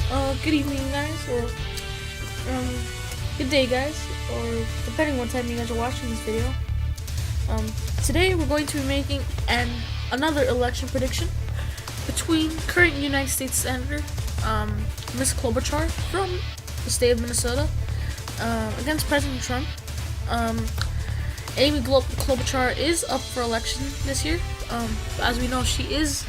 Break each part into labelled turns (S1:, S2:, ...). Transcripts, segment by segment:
S1: Good evening, guys, or good day, guys, or depending what time you guys are watching this video. Today we're going to be making another election prediction between current United States Senator, Ms. Klobuchar from the state of Minnesota, against President Trump. Amy Klobuchar is up for election this year. As we know, she is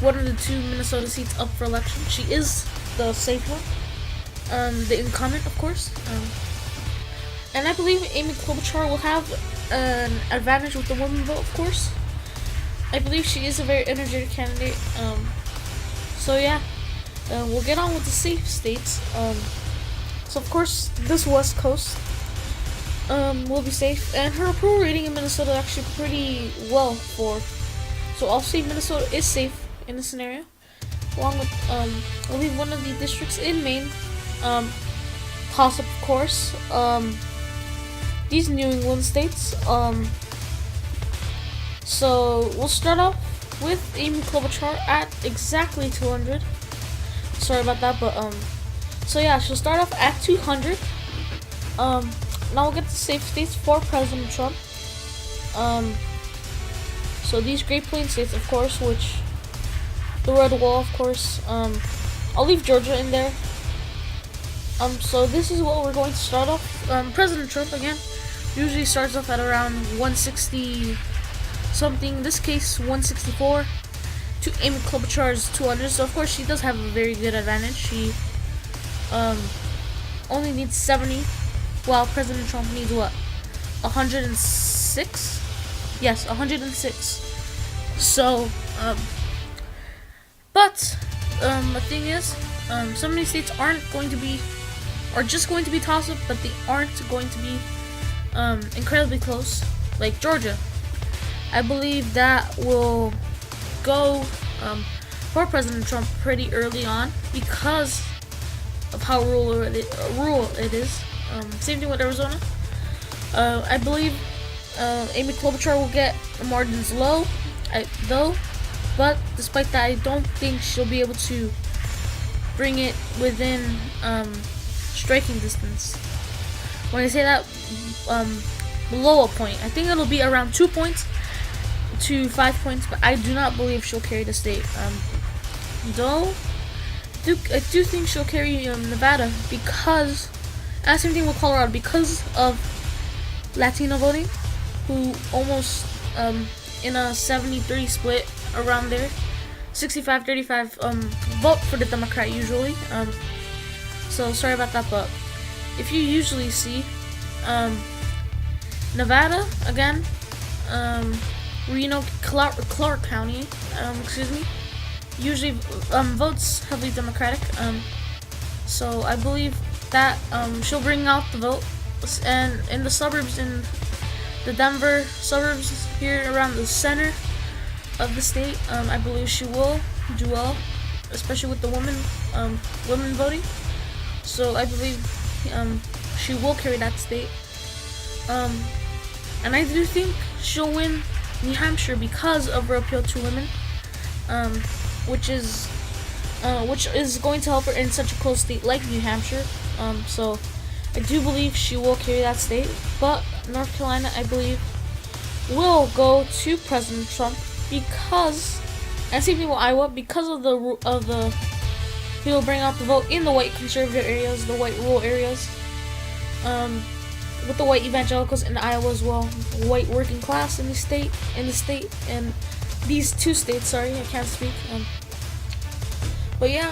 S1: one of the two Minnesota seats up for election. She is the safe one, the incumbent, of course. And I believe Amy Klobuchar will have an advantage with the women vote, of course. I believe she is a very energetic candidate. So yeah, we'll get on with the safe states. So of course, this West Coast will be safe, and her approval rating in Minnesota is actually pretty well for. So I'll say Minnesota is safe in this scenario, along with I'll leave one of the districts in Maine. Toss up, of course. These New England states. So we'll start off with Amy Klobuchar at exactly 200. Sorry about that, but so yeah, she'll start off at 200. Now we'll get the safe states for President Trump. So these Great Plains states, of course, which the Red Wall, of course. I'll leave Georgia in there. So this is what we're going to start off. President Trump again usually starts off at around 160 something. In this case, 164 to Amy Klobuchar's 200. So of course she does have a very good advantage. She only needs 70, while President Trump needs what? 106? Yes, 106. So but the thing is, some of these states are just going to be toss up, but they aren't going to be incredibly close, like Georgia. I believe that will go for President Trump pretty early on because of how rural it is. Same thing with Arizona. I believe Amy Klobuchar will get the margins low, but despite that, I don't think she'll be able to bring it within striking distance. When I say that, below a point, I think it'll be around 2 points to 5 points, but I do not believe she'll carry the state. Though I do think she'll carry Nevada because, and same thing with Colorado, because of Latino voting, who almost in a 70-30 split around there, 65-35 vote for the Democrat usually. So sorry about that, but if you usually see Nevada again, Reno, Clark County, usually votes heavily Democratic. So I believe that she'll bring out the vote, and in the suburbs, in the Denver suburbs here around the center of the state, I believe she will do well, especially with the women voting. So I believe she will carry that state. And I do think she'll win New Hampshire because of her appeal to women, which is going to help her in such a close state like New Hampshire. So I do believe she will carry that state, but North Carolina, I believe, will go to President Trump because, and same thing with Iowa, because of the he will bring out the vote in the white conservative areas, the white rural areas, with the white evangelicals in Iowa as well, white working class in the state, and these two states. Sorry, I can't speak. But yeah,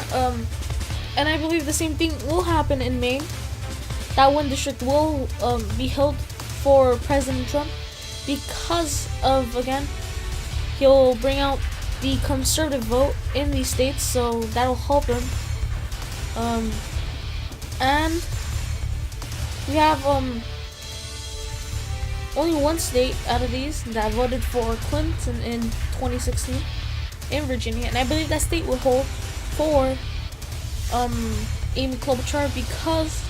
S1: and I believe the same thing will happen in Maine. That one district will be held for President Trump because of, again, he'll bring out the conservative vote in these states, so that'll help him. And we have only one state out of these that voted for Clinton in 2016 in Virginia, and I believe that state will hold for Amy Klobuchar because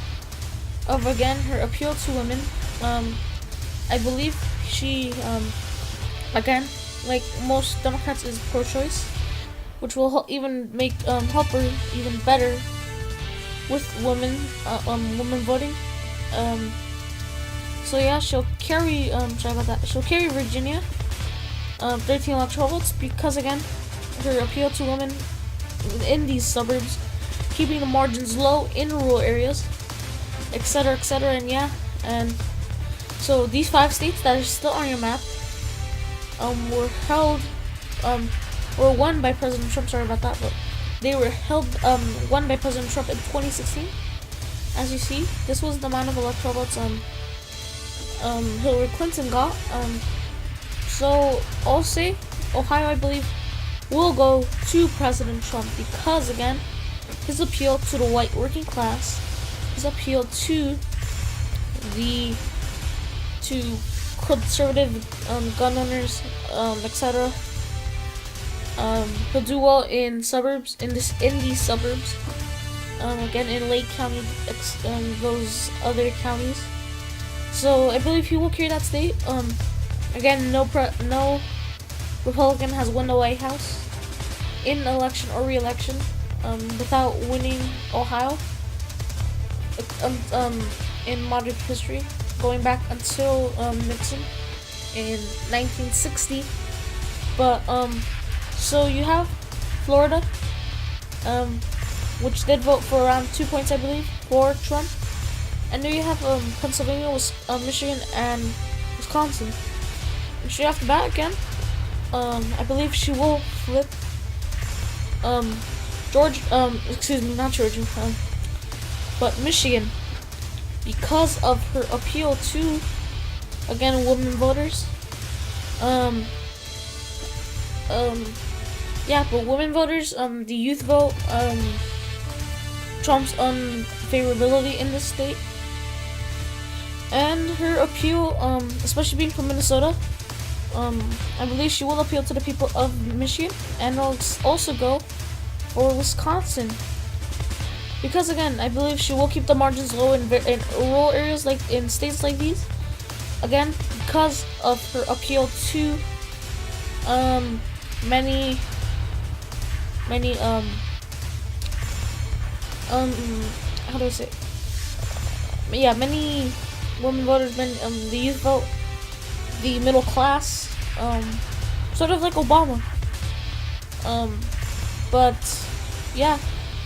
S1: of, again, her appeal to women. I believe she again, like most Democrats, is pro-choice. which will even make help her even better with women voting. So yeah, she'll carry sorry about that. She'll carry Virginia 13 electoral votes because again, her appeal to women in these suburbs, keeping the margins low in rural areas, etc., etc., and yeah, and so these 5 states that are still on your map were held were won by President Trump. Sorry about that, but they were won by President Trump in 2016. As you see, this was the amount of electoral votes Hillary Clinton got. So I'll say Ohio, I believe, will go to President Trump because again, his appeal to the white working class, his appeal to conservative gun owners, etc. He'll do well in suburbs, in these suburbs. Again, in Lake County, those other counties. So I believe he will carry that state. Again, no Republican has won the White House in election or re-election without winning Ohio in modern history, going back until Nixon in 1960. But so you have Florida, which did vote for around 2 points, I believe, for Trump. And then you have Pennsylvania, Michigan, and Wisconsin. And straight off the bat again, I believe she will flip but Michigan, because of her appeal to, again, women voters. Yeah, but women voters, the youth vote, Trump's unfavorability in this state, and her appeal, especially being from Minnesota, I believe she will appeal to the people of Michigan, and also go for Wisconsin. Because again, I believe she will keep the margins low in rural areas, like in states like these. Again, because of her appeal to many how do I say? Yeah, many women voters, the youth vote, the middle class, sort of like Obama. But yeah,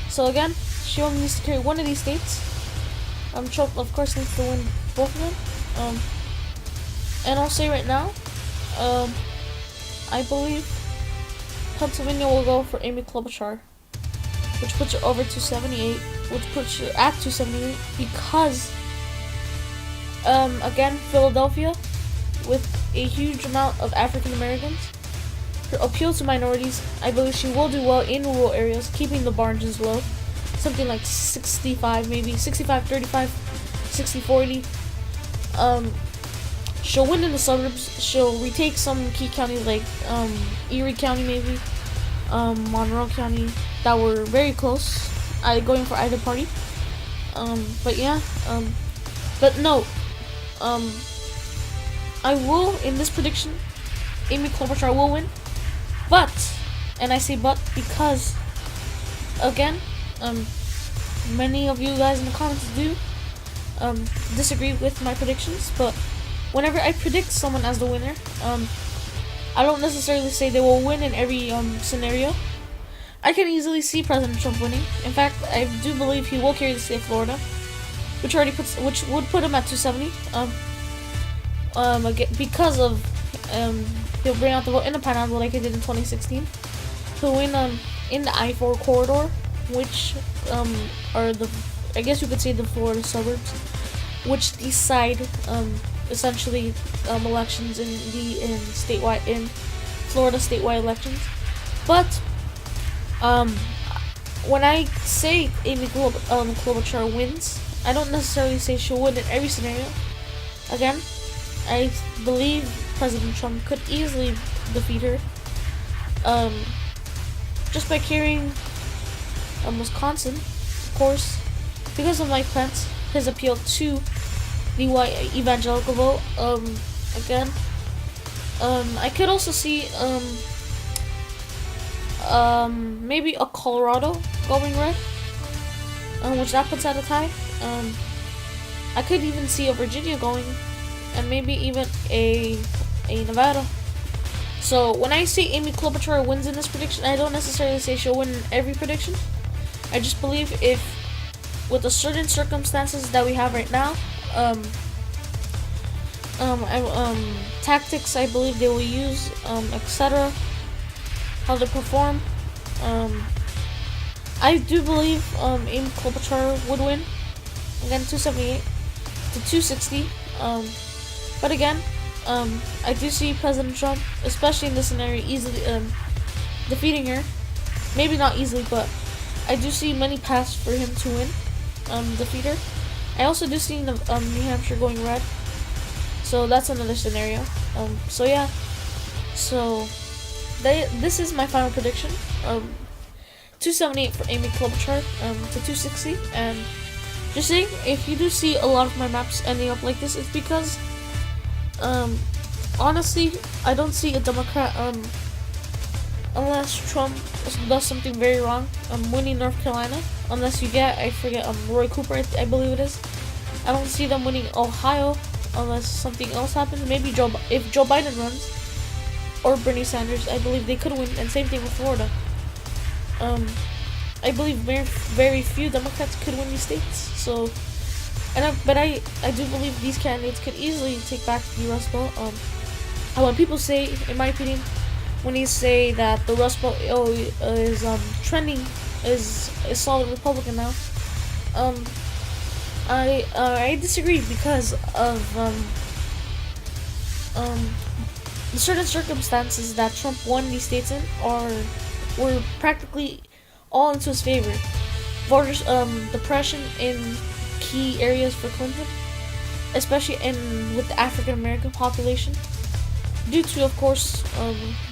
S1: so again, she only needs to carry one of these states. Trump, of course, needs to win both of them. And I'll say right now, I believe Pennsylvania will go for Amy Klobuchar, which puts her over 278, which puts her at 278 because, again, Philadelphia, with a huge amount of African Americans, her appeal to minorities, I believe she will do well in rural areas, keeping the margins low, something like 65, maybe 65-35, 60-40. She'll win in the suburbs. She'll retake some key counties like Erie County, maybe Monroe County, that were very close. Going for either party. But yeah. But no. I will, in this prediction, Amy Klobuchar will win. But, and I say but because, again, many of you guys in the comments do disagree with my predictions, but whenever I predict someone as the winner, I don't necessarily say they will win in every scenario. I can easily see President Trump winning. In fact, I do believe he will carry the state of Florida, which would put him at 270. Again, because of he'll bring out the vote in the Panhandle like he did in 2016. He'll win in the I-4 corridor, which are I guess you could say the Florida suburbs, which decide essentially elections in Florida statewide elections. But when I say Amy Klobuchar wins, I don't necessarily say she'll win in every scenario. Again, I believe President Trump could easily defeat her just by carrying Wisconsin, of course, because of Mike Pence, his appeal to the white evangelical vote. Again, I could also see maybe a Colorado going red, which that puts at a tie. I could even see a Virginia going, and maybe even a Nevada. So when I say Amy Klobuchar wins in this prediction, I don't necessarily say she'll win in every prediction. I just believe if, with the certain circumstances that we have right now, tactics I believe they will use, etc., how they perform, I do believe Amy Klobuchar would win. Again, 278 to 260. But again, I do see President Trump, especially in this scenario, easily defeating her. Maybe not easily, but I do see many paths for him to win, defeat her. I also do see New Hampshire going red, so that's another scenario. So yeah, so this is my final prediction. 278 for Amy Klobuchar to 260, and just saying, if you do see a lot of my maps ending up like this, it's because honestly, I don't see a Democrat unless Trump does something very wrong, winning North Carolina. Unless you get, I forget, Roy Cooper, I believe it is. I don't see them winning Ohio unless something else happens. Maybe if Joe Biden runs, or Bernie Sanders, I believe they could win. And same thing with Florida. I believe very few Democrats could win these states. So, but I do believe these candidates could easily take back the Rust Belt. And when people say, in my opinion, when they say that the Rust Belt is trending, is solid Republican now, I disagree because of the certain circumstances that Trump won these states in were practically all into his favor. Voters depression in key areas for Clinton, especially with the African American population, due to, of course,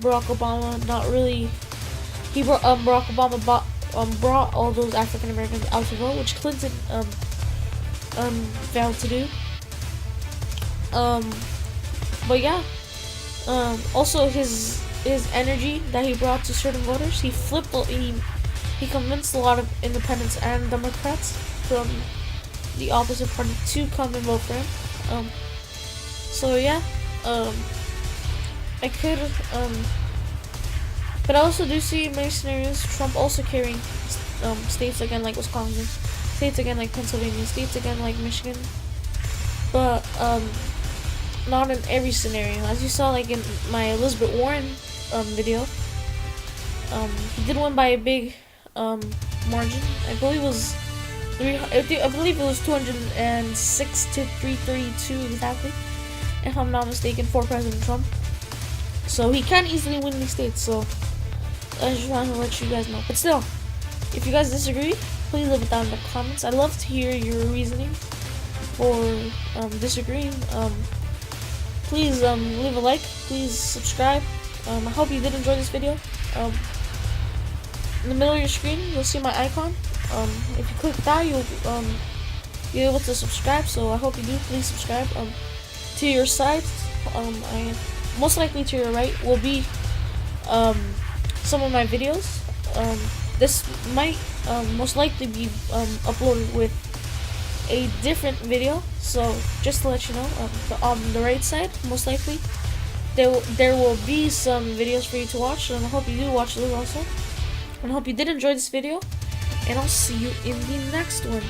S1: Barack Obama not really. Barack Obama brought all those African Americans out to vote, which Clinton failed to do. But yeah, also his energy that he brought to certain voters, he convinced a lot of independents and Democrats from the opposite party to come and vote for him. So yeah, I could, but I also do see in many scenarios Trump also carrying states again like Wisconsin, states again like Pennsylvania, states again like Michigan, but not in every scenario. As you saw, like in my Elizabeth Warren video, he did win by a big margin. I believe it was 206 to 332 exactly, if I'm not mistaken, for President Trump. So he can easily win these states. So I just wanted to let you guys know. But still, if you guys disagree, please leave it down in the comments. I'd love to hear your reasoning for disagreeing. Please leave a like. Please subscribe. I hope you did enjoy this video. In the middle of your screen, you'll see my icon. If you click that, you'll be able to subscribe. So I hope you do. Please subscribe. To your side, most likely to your right will be some of my videos. This might most likely be uploaded with a different video. So just to let you know, on the right side, most likely there will be some videos for you to watch, and I hope you do watch those also. And I hope you did enjoy this video, and I'll see you in the next one.